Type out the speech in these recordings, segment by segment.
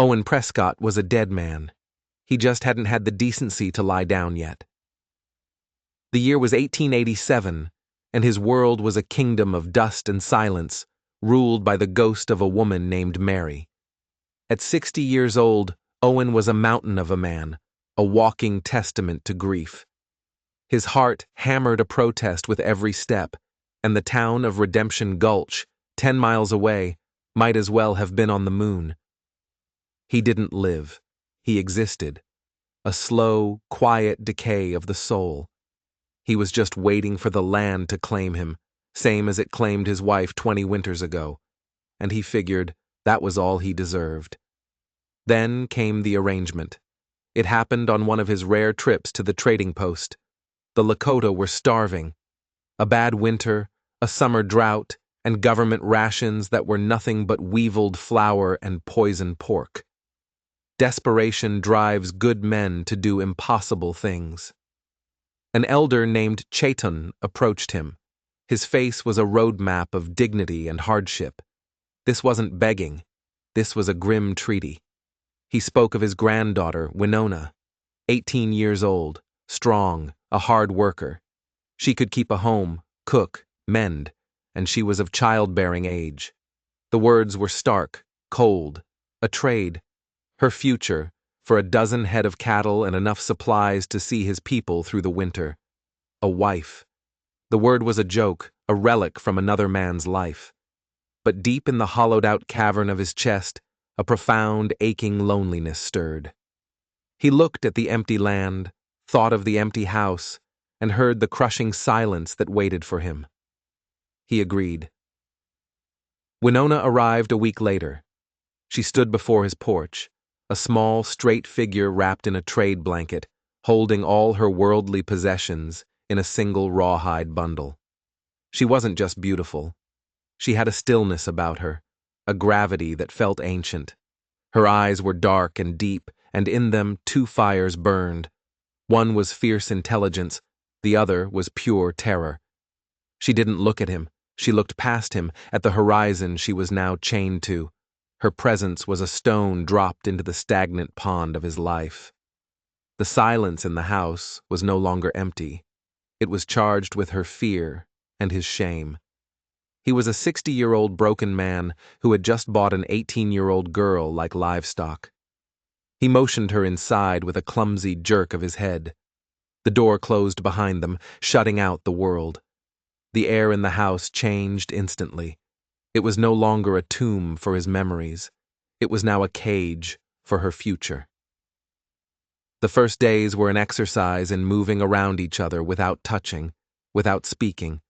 Owen Prescott was a dead man. He just hadn't had the decency to lie down yet. The year was 1887, and his world was a kingdom of dust and silence, ruled by the ghost of a woman named Mary. At 60 years old, Owen was a mountain of a man, a walking testament to grief. His heart hammered a protest with every step, and the town of Redemption Gulch, 10 miles away, might as well have been on the moon. He didn't live. He existed. A slow, quiet decay of the soul. He was just waiting for the land to claim him, same as it claimed his wife 20 winters ago, and he figured that was all he deserved. Then came the arrangement. It happened on one of his rare trips to the trading post. The Lakota were starving. A bad winter, a summer drought, and government rations that were nothing but weevilled flour and poison pork. Desperation drives good men to do impossible things. An elder named Chaitan approached him. His face was a roadmap of dignity and hardship. This wasn't begging. This was a grim treaty. He spoke of his granddaughter, Winona, 18 years old, strong, a hard worker. She could keep a home, cook, mend, and she was of childbearing age. The words were stark, cold, a trade, her future, for a dozen head of cattle and enough supplies to see his people through the winter. A wife. The word was a joke, a relic from another man's life. But deep in the hollowed-out cavern of his chest, a profound, aching loneliness stirred. He looked at the empty land, thought of the empty house, and heard the crushing silence that waited for him. He agreed. Winona arrived a week later. She stood before his porch, a small, straight figure wrapped in a trade blanket, holding all her worldly possessions in a single rawhide bundle. She wasn't just beautiful. She had a stillness about her, a gravity that felt ancient. Her eyes were dark and deep, and in them 2 fires burned. One was fierce intelligence, the other was pure terror. She didn't look at him. She looked past him, at the horizon she was now chained to. Her presence was a stone dropped into the stagnant pond of his life. The silence in the house was no longer empty. It was charged with her fear and his shame. He was a 60-year-old broken man who had just bought an 18-year-old girl like livestock. He motioned her inside with a clumsy jerk of his head. The door closed behind them, shutting out the world. The air in the house changed instantly. It was no longer a tomb for his memories. It was now a cage for her future. The first days were an exercise in moving around each other without touching, without speaking.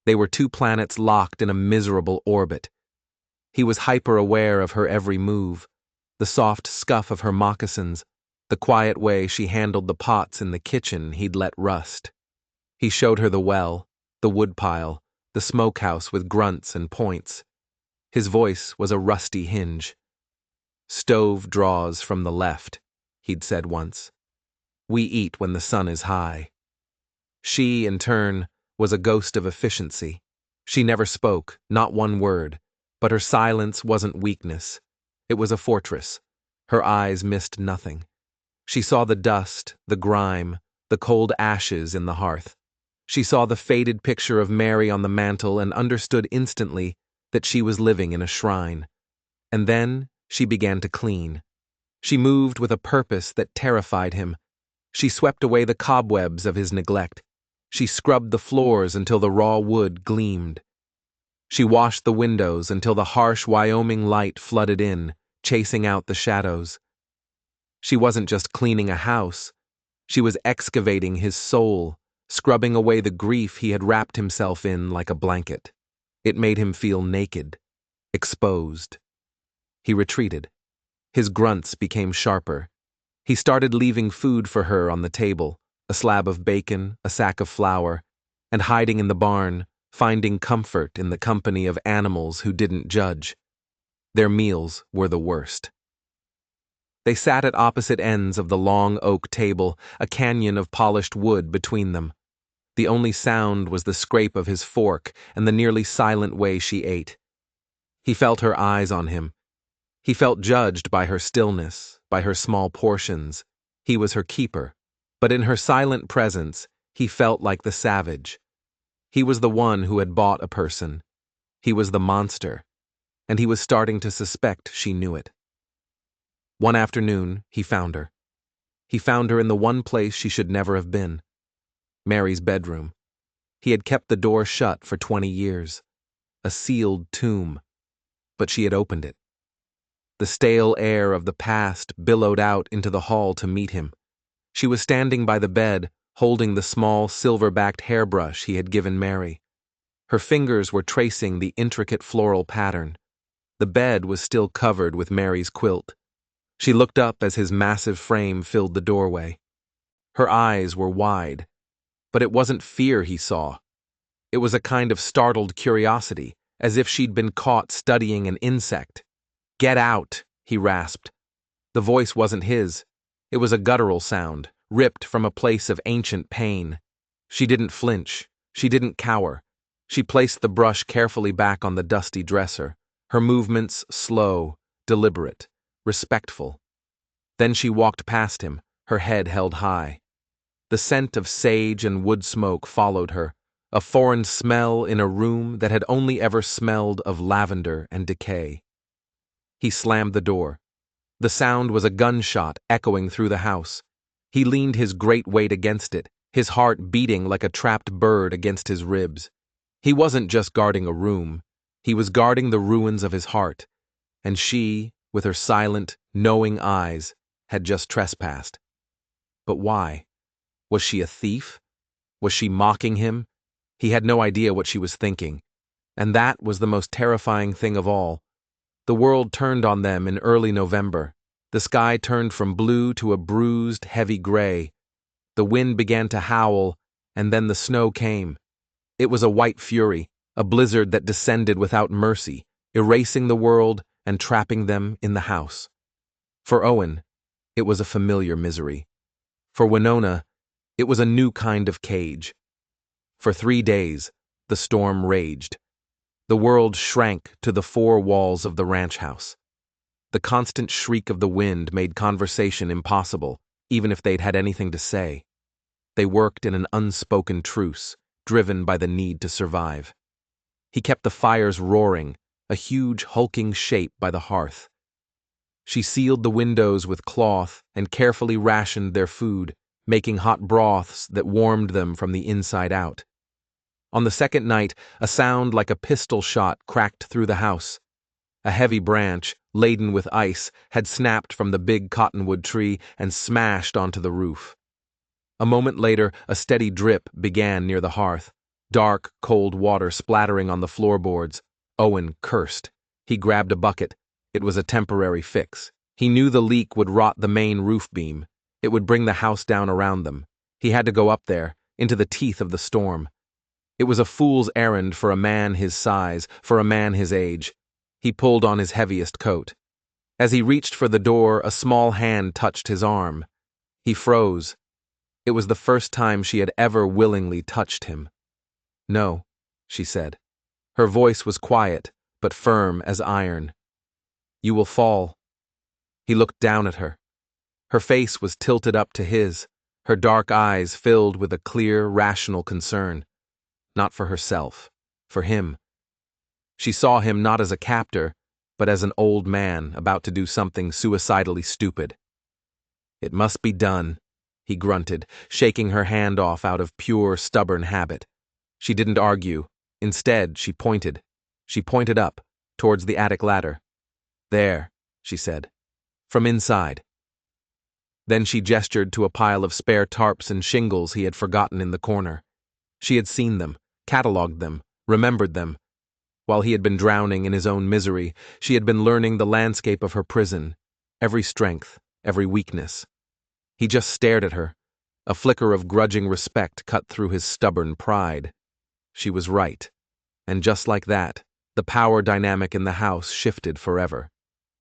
They were 2 planets locked in a miserable orbit. He was hyper-aware of her every move, the soft scuff of her moccasins, the quiet way she handled the pots in the kitchen he'd let rust. He showed her the well, the woodpile, the smokehouse with grunts and points. His voice was a rusty hinge. "Stove draws from the left," he'd said once. "We eat when the sun is high." She, in turn, was a ghost of efficiency. She never spoke, not one word, but her silence wasn't weakness. It was a fortress. Her eyes missed nothing. She saw the dust, the grime, the cold ashes in the hearth. She saw the faded picture of Mary on the mantel and understood instantly that she was living in a shrine. And then she began to clean. She moved with a purpose that terrified him. She swept away the cobwebs of his neglect. She scrubbed the floors until the raw wood gleamed. She washed the windows until the harsh Wyoming light flooded in, chasing out the shadows. She wasn't just cleaning a house. She was excavating his soul, scrubbing away the grief he had wrapped himself in like a blanket. It made him feel naked, exposed. He retreated. His grunts became sharper. He started leaving food for her on the table, a slab of bacon, a sack of flour, and hiding in the barn, finding comfort in the company of animals who didn't judge. Their meals were the worst. They sat at opposite ends of the long oak table, a canyon of polished wood between them. The only sound was the scrape of his fork and the nearly silent way she ate. He felt her eyes on him. He felt judged by her stillness, by her small portions. He was her keeper. But in her silent presence, he felt like the savage. He was the one who had bought a person. He was the monster. And he was starting to suspect she knew it. One afternoon, he found her. He found her in the one place she should never have been. Mary's bedroom. He had kept the door shut for 20 years. A sealed tomb. But she had opened it. The stale air of the past billowed out into the hall to meet him. She was standing by the bed, holding the small silver-backed hairbrush he had given Mary. Her fingers were tracing the intricate floral pattern. The bed was still covered with Mary's quilt. She looked up as his massive frame filled the doorway. Her eyes were wide, but it wasn't fear he saw. It was a kind of startled curiosity, as if she'd been caught studying an insect. "Get out," he rasped. The voice wasn't his. It was a guttural sound, ripped from a place of ancient pain. She didn't flinch. She didn't cower. She placed the brush carefully back on the dusty dresser, her movements slow, deliberate, respectful. Then she walked past him, her head held high. The scent of sage and wood smoke followed her, a foreign smell in a room that had only ever smelled of lavender and decay. He slammed the door. The sound was a gunshot echoing through the house. He leaned his great weight against it, his heart beating like a trapped bird against his ribs. He wasn't just guarding a room. He was guarding the ruins of his heart. And she, with her silent, knowing eyes, had just trespassed. But why? Was she a thief? Was she mocking him? He had no idea what she was thinking. And that was the most terrifying thing of all. The world turned on them in early November. The sky turned from blue to a bruised, heavy gray. The wind began to howl, and then the snow came. It was a white fury, a blizzard that descended without mercy, erasing the world and trapping them in the house. For Owen, it was a familiar misery. For Winona, it was a new kind of cage. For 3 days, the storm raged. The world shrank to the 4 walls of the ranch house. The constant shriek of the wind made conversation impossible, even if they'd had anything to say. They worked in an unspoken truce, driven by the need to survive. He kept the fires roaring, a huge hulking shape by the hearth. She sealed the windows with cloth and carefully rationed their food, making hot broths that warmed them from the inside out. On the second night, a sound like a pistol shot cracked through the house. A heavy branch, laden with ice, had snapped from the big cottonwood tree and smashed onto the roof. A moment later, a steady drip began near the hearth, dark, cold water splattering on the floorboards. Owen cursed. He grabbed a bucket. It was a temporary fix. He knew the leak would rot the main roof beam. It would bring the house down around them. He had to go up there, into the teeth of the storm. It was a fool's errand for a man his size, for a man his age. He pulled on his heaviest coat. As he reached for the door, a small hand touched his arm. He froze. It was the first time she had ever willingly touched him. "No," she said. Her voice was quiet, but firm as iron. "You will fall." He looked down at her. Her face was tilted up to his, her dark eyes filled with a clear, rational concern. Not for herself, for him. She saw him not as a captor, but as an old man about to do something suicidally stupid. "It must be done," he grunted, shaking her hand off out of pure, stubborn habit. She didn't argue. Instead, she pointed. She pointed up, towards the attic ladder. "There," she said. "From inside." Then she gestured to a pile of spare tarps and shingles he had forgotten in the corner. She had seen them, catalogued them, remembered them. While he had been drowning in his own misery, she had been learning the landscape of her prison, every strength, every weakness. He just stared at her. A flicker of grudging respect cut through his stubborn pride. She was right. And just like that, the power dynamic in the house shifted forever.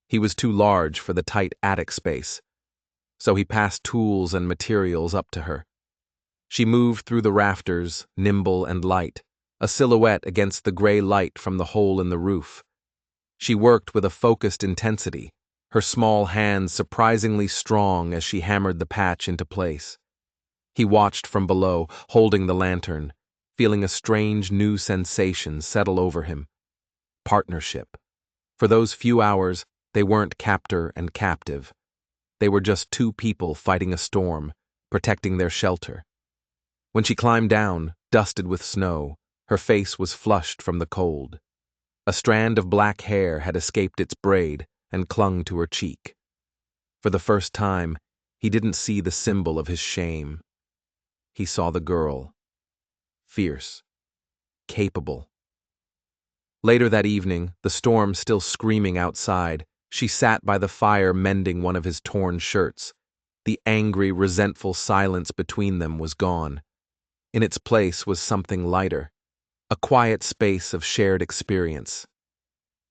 He was too large for the tight attic space. So he passed tools and materials up to her. She moved through the rafters, nimble and light, a silhouette against the gray light from the hole in the roof. She worked with a focused intensity, her small hands surprisingly strong as she hammered the patch into place. He watched from below, holding the lantern, feeling a strange new sensation settle over him. Partnership. For those few hours, they weren't captor and captive. They were just two people fighting a storm, protecting their shelter. When she climbed down, dusted with snow, her face was flushed from the cold. A strand of black hair had escaped its braid and clung to her cheek. For the first time, he didn't see the symbol of his shame. He saw the girl. Fierce. Capable. Later that evening, the storm still screaming outside, she sat by the fire mending one of his torn shirts. The angry, resentful silence between them was gone. In its place was something lighter, a quiet space of shared experience.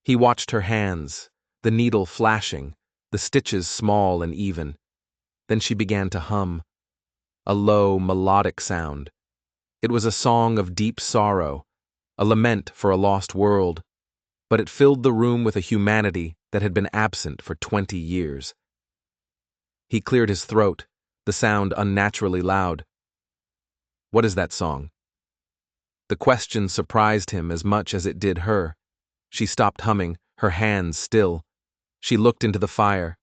He watched her hands, the needle flashing, the stitches small and even. Then she began to hum, a low, melodic sound. It was a song of deep sorrow, a lament for a lost world, but it filled the room with a humanity that had been absent for 20 years. He cleared his throat, the sound unnaturally loud. "What is that song?" The question surprised him as much as it did her. She stopped humming, her hands still. She looked into the fire.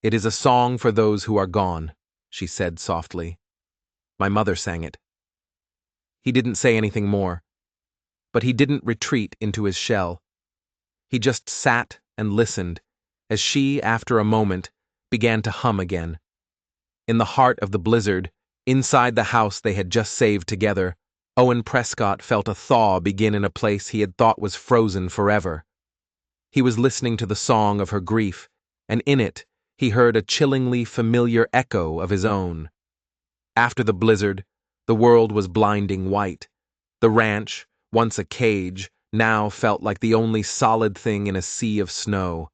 "It is a song for those who are gone," she said softly. "My mother sang it." He didn't say anything more, but he didn't retreat into his shell. He just sat and listened as she, after a moment, began to hum again. In the heart of the blizzard, inside the house they had just saved together, Owen Prescott felt a thaw begin in a place he had thought was frozen forever. He was listening to the song of her grief, and in it he heard a chillingly familiar echo of his own. After the blizzard, the world was blinding white. The ranch, once a cage, now felt like the only solid thing in a sea of snow.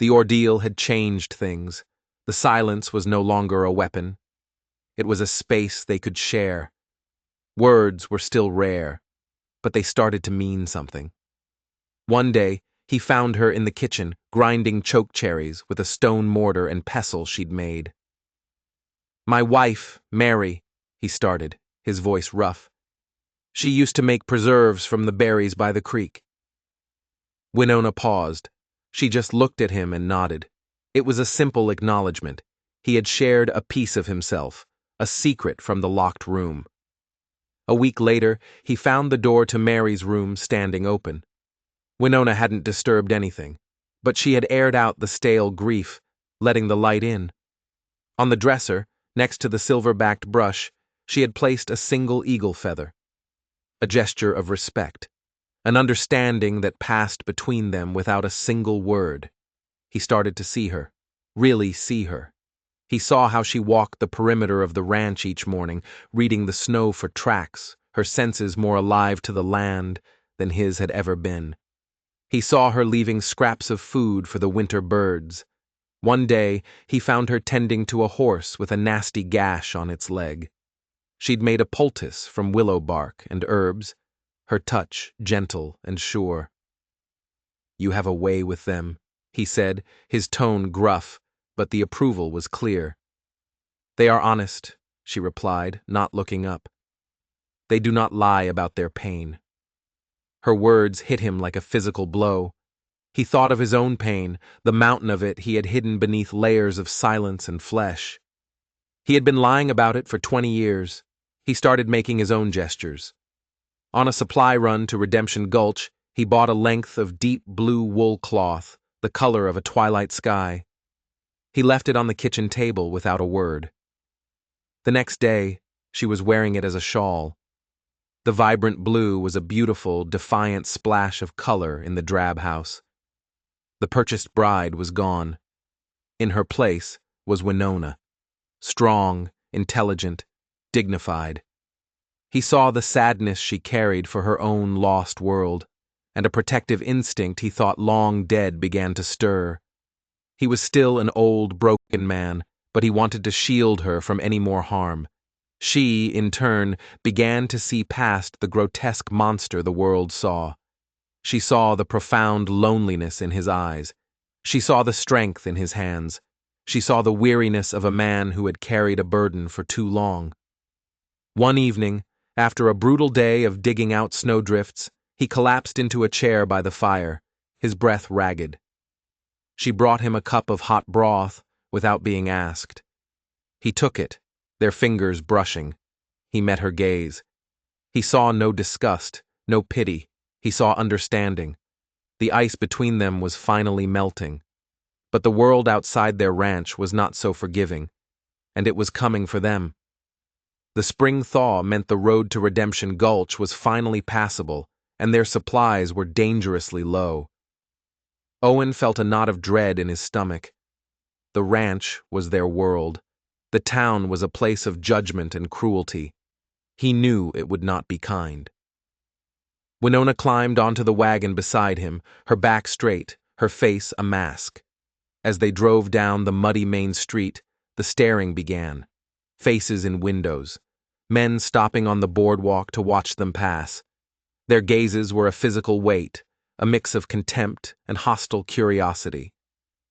The ordeal had changed things. The silence was no longer a weapon. It was a space they could share. Words were still rare, but they started to mean something. One day, he found her in the kitchen, grinding choke cherries with a stone mortar and pestle she'd made. "My wife, Mary," he started, his voice rough. "She used to make preserves from the berries by the creek." Winona paused. She just looked at him and nodded. It was a simple acknowledgement. He had shared a piece of himself, a secret from the locked room. A week later, he found the door to Mary's room standing open. Winona hadn't disturbed anything, but she had aired out the stale grief, letting the light in. On the dresser, next to the silver-backed brush, she had placed a single eagle feather. A gesture of respect, an understanding that passed between them without a single word. He started to see her, really see her. He saw how she walked the perimeter of the ranch each morning, reading the snow for tracks, her senses more alive to the land than his had ever been. He saw her leaving scraps of food for the winter birds. One day, he found her tending to a horse with a nasty gash on its leg. She'd made a poultice from willow bark and herbs, her touch gentle and sure. "You have a way with them," he said, his tone gruff, but the approval was clear. "They are honest," she replied, not looking up. "They do not lie about their pain." Her words hit him like a physical blow. He thought of his own pain, the mountain of it he had hidden beneath layers of silence and flesh. He had been lying about it for 20 years. He started making his own gestures. On a supply run to Redemption Gulch, he bought a length of deep blue wool cloth, the color of a twilight sky. He left it on the kitchen table without a word. The next day, she was wearing it as a shawl. The vibrant blue was a beautiful, defiant splash of color in the drab house. The purchased bride was gone. In her place was Winona, strong, intelligent, dignified. He saw the sadness she carried for her own lost world, and a protective instinct he thought long dead began to stir. He was still an old, broken man, but he wanted to shield her from any more harm. She, in turn, began to see past the grotesque monster the world saw. She saw the profound loneliness in his eyes. She saw the strength in his hands. She saw the weariness of a man who had carried a burden for too long. One evening, after a brutal day of digging out snowdrifts, he collapsed into a chair by the fire, his breath ragged. She brought him a cup of hot broth without being asked. He took it, their fingers brushing. He met her gaze. He saw no disgust, no pity. He saw understanding. The ice between them was finally melting. But the world outside their ranch was not so forgiving, and it was coming for them. The spring thaw meant the road to Redemption Gulch was finally passable, and their supplies were dangerously low. Owen felt a knot of dread in his stomach. The ranch was their world. The town was a place of judgment and cruelty. He knew it would not be kind. Winona climbed onto the wagon beside him, her back straight, her face a mask. As they drove down the muddy main street, the staring began. Faces in windows. Men stopping on the boardwalk to watch them pass. Their gazes were a physical weight, a mix of contempt and hostile curiosity.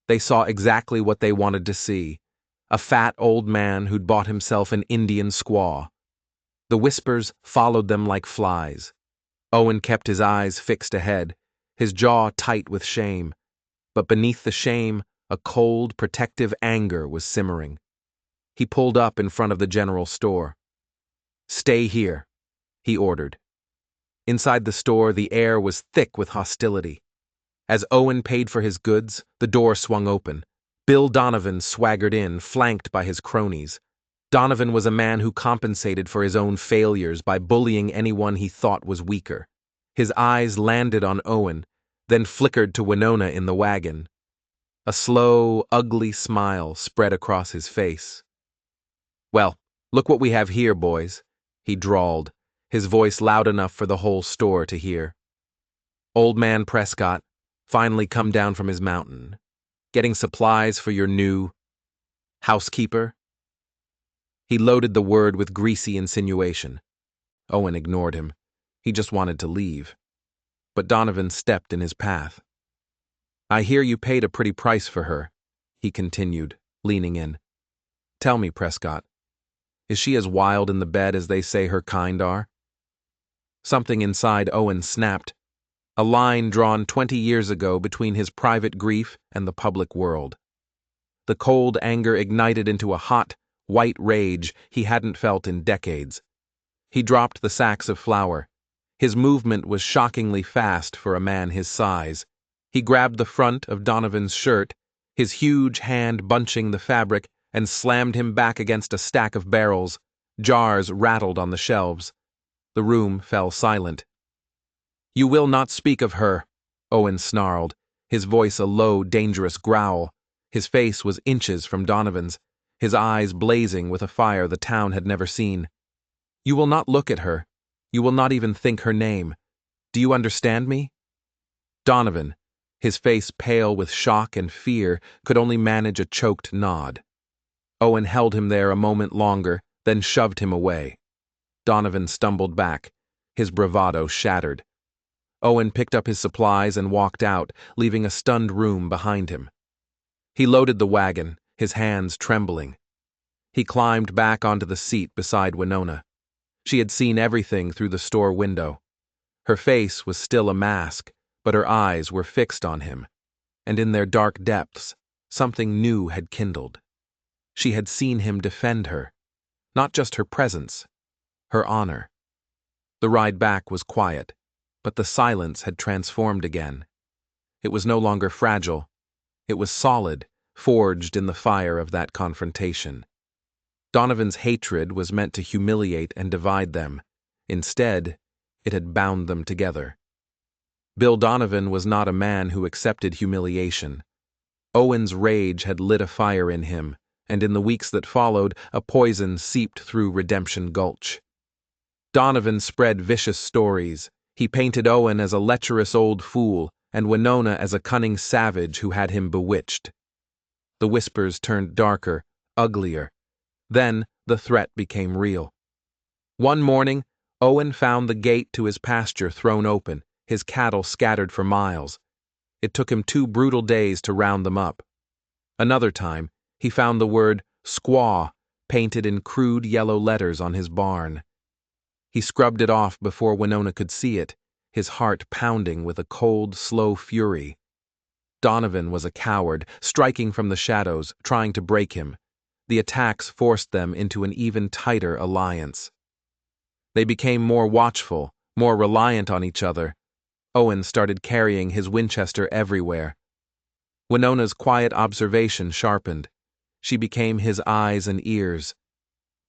They saw exactly what they wanted to see, a fat old man who'd bought himself an Indian squaw. The whispers followed them like flies. Owen kept his eyes fixed ahead, his jaw tight with shame. But beneath the shame, a cold, protective anger was simmering. He pulled up in front of the general store. "Stay here," he ordered. Inside the store, the air was thick with hostility. As Owen paid for his goods, the door swung open. Bill Donovan swaggered in, flanked by his cronies. Donovan was a man who compensated for his own failures by bullying anyone he thought was weaker. His eyes landed on Owen, then flickered to Winona in the wagon. A slow, ugly smile spread across his face. "Well, look what we have here, boys," he drawled, his voice loud enough for the whole store to hear. "Old Man Prescott, finally come down from his mountain. Getting supplies for your new housekeeper?" He loaded the word with greasy insinuation. Owen ignored him. He just wanted to leave. But Donovan stepped in his path. "I hear you paid a pretty price for her," he continued, leaning in. "Tell me, Prescott, is she as wild in the bed as they say her kind are?" Something inside Owen snapped, a line drawn 20 years ago between his private grief and the public world. The cold anger ignited into a hot, white rage he hadn't felt in decades. He dropped the sacks of flour. His movement was shockingly fast for a man his size. He grabbed the front of Donovan's shirt, his huge hand bunching the fabric, and slammed him back against a stack of barrels. Jars rattled on the shelves. The room fell silent. "You will not speak of her," Owen snarled, his voice a low, dangerous growl. His face was inches from Donovan's, his eyes blazing with a fire the town had never seen. "You will not look at her. You will not even think her name. Do you understand me?" Donovan, his face pale with shock and fear, could only manage a choked nod. Owen held him there a moment longer, then shoved him away. Donovan stumbled back, his bravado shattered. Owen picked up his supplies and walked out, leaving a stunned room behind him. He loaded the wagon, his hands trembling. He climbed back onto the seat beside Winona. She had seen everything through the store window. Her face was still a mask, but her eyes were fixed on him, and in their dark depths, something new had kindled. She had seen him defend her, not just her presence, her honor. The ride back was quiet, but the silence had transformed again. It was no longer fragile. It was solid, forged in the fire of that confrontation. Donovan's hatred was meant to humiliate and divide them. Instead, it had bound them together. Bill Donovan was not a man who accepted humiliation. Owen's rage had lit a fire in him, and in the weeks that followed, a poison seeped through Redemption Gulch. Donovan spread vicious stories. He painted Owen as a lecherous old fool, and Winona as a cunning savage who had him bewitched. The whispers turned darker, uglier. Then the threat became real. One morning, Owen found the gate to his pasture thrown open, his cattle scattered for miles. It took him 2 brutal days to round them up. Another time, he found the word squaw painted in crude yellow letters on his barn. He scrubbed it off before Winona could see it, his heart pounding with a cold, slow fury. Donovan was a coward, striking from the shadows, trying to break him. The attacks forced them into an even tighter alliance. They became more watchful, more reliant on each other. Owen started carrying his Winchester everywhere. Winona's quiet observation sharpened. She became his eyes and ears.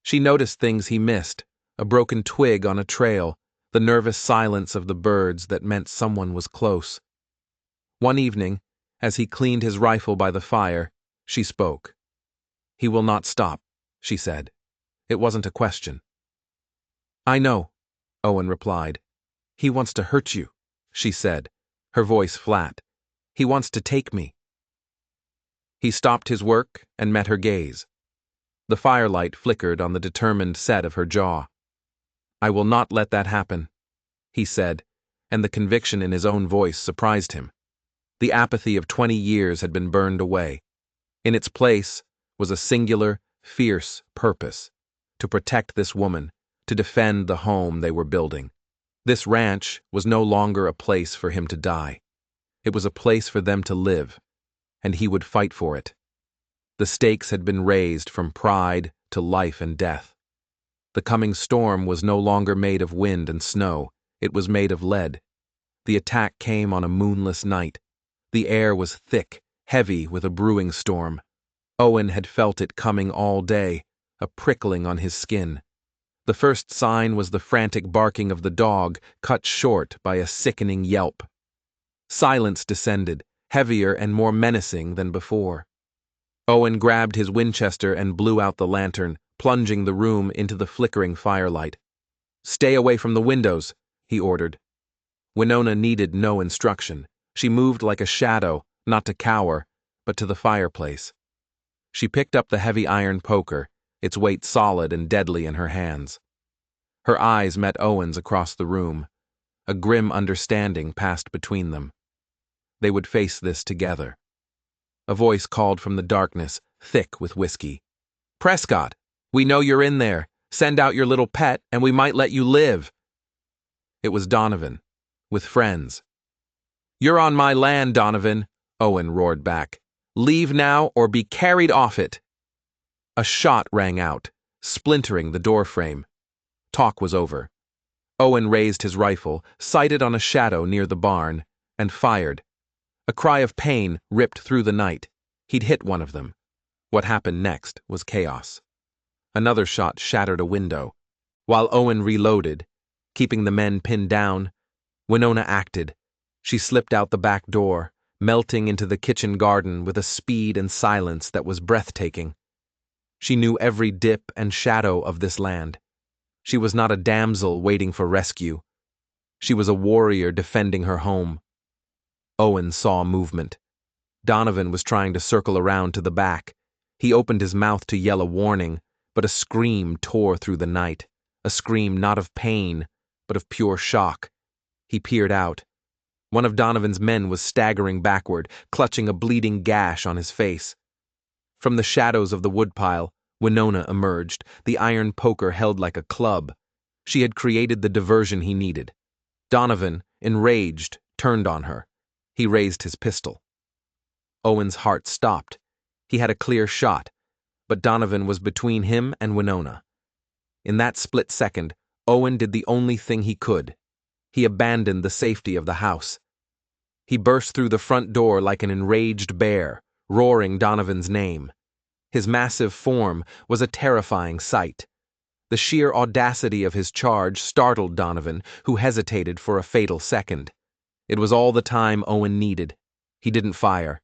She noticed things he missed, a broken twig on a trail, the nervous silence of the birds that meant someone was close. One evening, as he cleaned his rifle by the fire, she spoke. "He will not stop," she said. It wasn't a question. "I know," Owen replied. "He wants to hurt you," she said, her voice flat. "He wants to take me." He stopped his work and met her gaze. The firelight flickered on the determined set of her jaw. "I will not let that happen," he said, and the conviction in his own voice surprised him. The apathy of 20 years had been burned away. In its place was a singular, fierce purpose: to protect this woman, to defend the home they were building. This ranch was no longer a place for him to die. It was a place for them to live, and he would fight for it. The stakes had been raised from pride to life and death. The coming storm was no longer made of wind and snow, it was made of lead. The attack came on a moonless night. The air was thick, heavy with a brewing storm. Owen had felt it coming all day, a prickling on his skin. The first sign was the frantic barking of the dog, cut short by a sickening yelp. Silence descended, heavier and more menacing than before. Owen grabbed his Winchester and blew out the lantern, plunging the room into the flickering firelight. "Stay away from the windows," he ordered. Winona needed no instruction. She moved like a shadow, not to cower, but to the fireplace. She picked up the heavy iron poker, its weight solid and deadly in her hands. Her eyes met Owen's across the room. A grim understanding passed between them. They would face this together. A voice called from the darkness, thick with whiskey. "Prescott, we know you're in there. Send out your little pet, and we might let you live." It was Donovan, with friends. "You're on my land, Donovan," Owen roared back. "Leave now or be carried off it." A shot rang out, splintering the doorframe. Talk was over. Owen raised his rifle, sighted on a shadow near the barn, and fired. A cry of pain ripped through the night. He'd hit one of them. What happened next was chaos. Another shot shattered a window. While Owen reloaded, keeping the men pinned down, Winona acted. She slipped out the back door, melting into the kitchen garden with a speed and silence that was breathtaking. She knew every dip and shadow of this land. She was not a damsel waiting for rescue. She was a warrior defending her home. Owen saw movement. Donovan was trying to circle around to the back. He opened his mouth to yell a warning, but a scream tore through the night, a scream not of pain, but of pure shock. He peered out. One of Donovan's men was staggering backward, clutching a bleeding gash on his face. From the shadows of the woodpile, Winona emerged, the iron poker held like a club. She had created the diversion he needed. Donovan, enraged, turned on her. He raised his pistol. Owen's heart stopped. He had a clear shot, but Donovan was between him and Winona. In that split second, Owen did the only thing he could. He abandoned the safety of the house. He burst through the front door like an enraged bear, roaring Donovan's name. His massive form was a terrifying sight. The sheer audacity of his charge startled Donovan, who hesitated for a fatal second. It was all the time Owen needed. He didn't fire.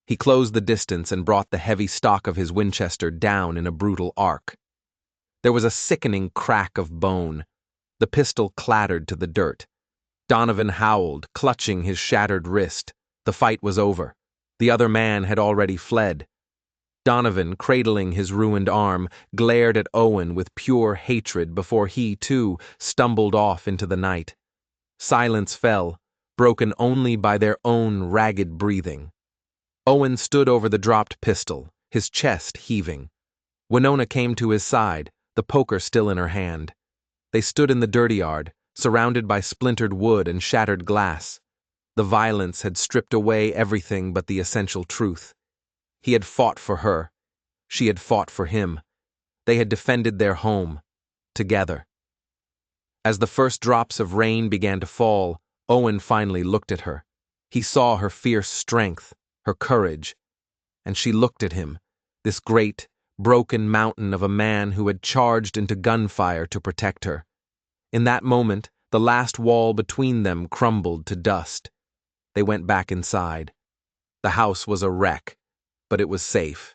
He closed the distance and brought the heavy stock of his Winchester down in a brutal arc. There was a sickening crack of bone. The pistol clattered to the dirt. Donovan howled, clutching his shattered wrist. The fight was over. The other man had already fled. Donovan, cradling his ruined arm, glared at Owen with pure hatred before he, too, stumbled off into the night. Silence fell, broken only by their own ragged breathing. Owen stood over the dropped pistol, his chest heaving. Winona came to his side, the poker still in her hand. They stood in the dirty yard, surrounded by splintered wood and shattered glass. The violence had stripped away everything but the essential truth. He had fought for her. She had fought for him. They had defended their home, together. As the first drops of rain began to fall, Owen finally looked at her. He saw her fierce strength, her courage, and she looked at him, this great, broken mountain of a man who had charged into gunfire to protect her. In that moment, the last wall between them crumbled to dust. They went back inside. The house was a wreck, but it was safe.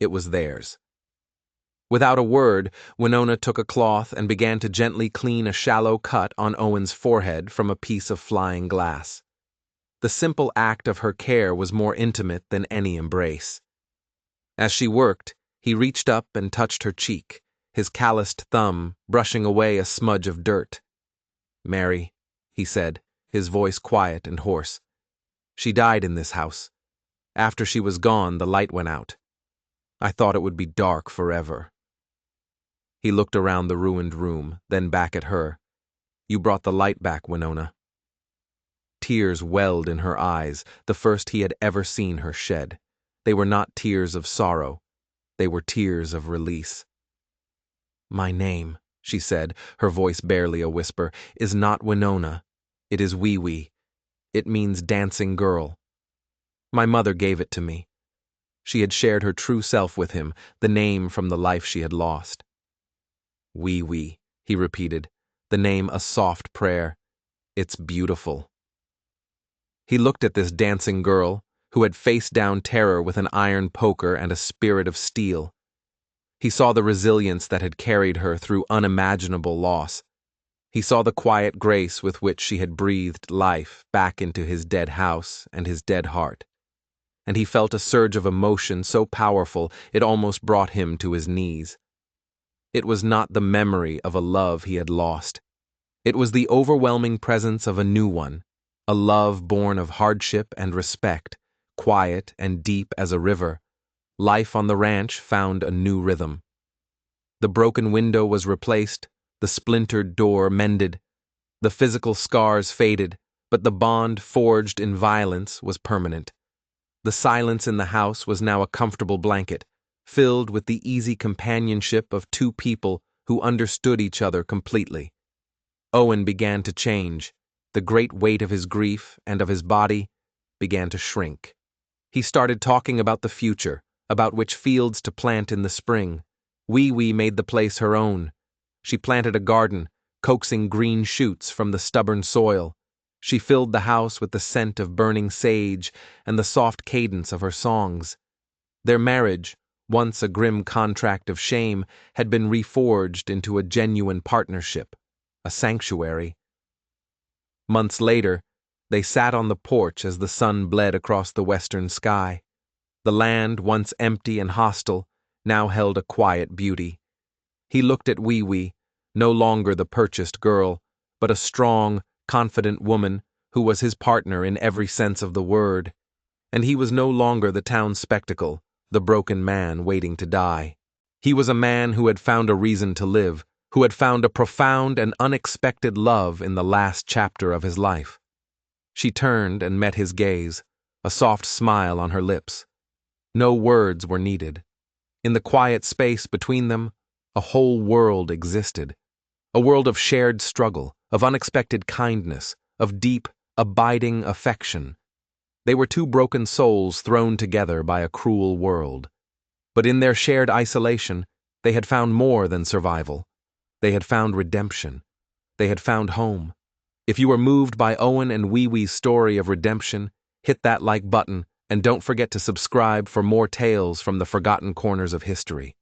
It was theirs. Without a word, Winona took a cloth and began to gently clean a shallow cut on Owen's forehead from a piece of flying glass. The simple act of her care was more intimate than any embrace. As she worked, he reached up and touched her cheek, his calloused thumb brushing away a smudge of dirt. "Mary," he said, his voice quiet and hoarse. "She died in this house. After she was gone, the light went out. I thought it would be dark forever." He looked around the ruined room, then back at her. "You brought the light back, Winona." Tears welled in her eyes, the first he had ever seen her shed. They were not tears of sorrow. They were tears of release. "My name," she said, her voice barely a whisper, "is not Winona. It is Wee Wee. It means dancing girl. My mother gave it to me. She had shared her true self with him, the name from the life she had lost." "Wee Wee," he repeated, the name a soft prayer. "It's beautiful." He looked at this dancing girl, who had faced down terror with an iron poker and a spirit of steel. He saw the resilience that had carried her through unimaginable loss. He saw the quiet grace with which she had breathed life back into his dead house and his dead heart. And he felt a surge of emotion so powerful it almost brought him to his knees. It was not the memory of a love he had lost. It was the overwhelming presence of a new one, a love born of hardship and respect, quiet and deep as a river. Life on the ranch found a new rhythm. The broken window was replaced, the splintered door mended. The physical scars faded, but the bond forged in violence was permanent. The silence in the house was now a comfortable blanket, filled with the easy companionship of two people who understood each other completely. Owen began to change. The great weight of his grief and of his body began to shrink. He started talking about the future, about which fields to plant in the spring. Wee Wee made the place her own. She planted a garden, coaxing green shoots from the stubborn soil. She filled the house with the scent of burning sage and the soft cadence of her songs. Their marriage, once a grim contract of shame, had been reforged into a genuine partnership, a sanctuary. Months later, they sat on the porch as the sun bled across the western sky. The land, once empty and hostile, now held a quiet beauty. He looked at Wee Wee, no longer the purchased girl, but a strong, confident woman who was his partner in every sense of the word. And he was no longer the town spectacle, the broken man waiting to die. He was a man who had found a reason to live, who had found a profound and unexpected love in the last chapter of his life. She turned and met his gaze, a soft smile on her lips. No words were needed. In the quiet space between them, a whole world existed. A world of shared struggle, of unexpected kindness, of deep, abiding affection. They were two broken souls thrown together by a cruel world. But in their shared isolation, they had found more than survival. They had found redemption. They had found home. If you were moved by Owen and Wee Wee's story of redemption, hit that like button and don't forget to subscribe for more tales from the forgotten corners of history.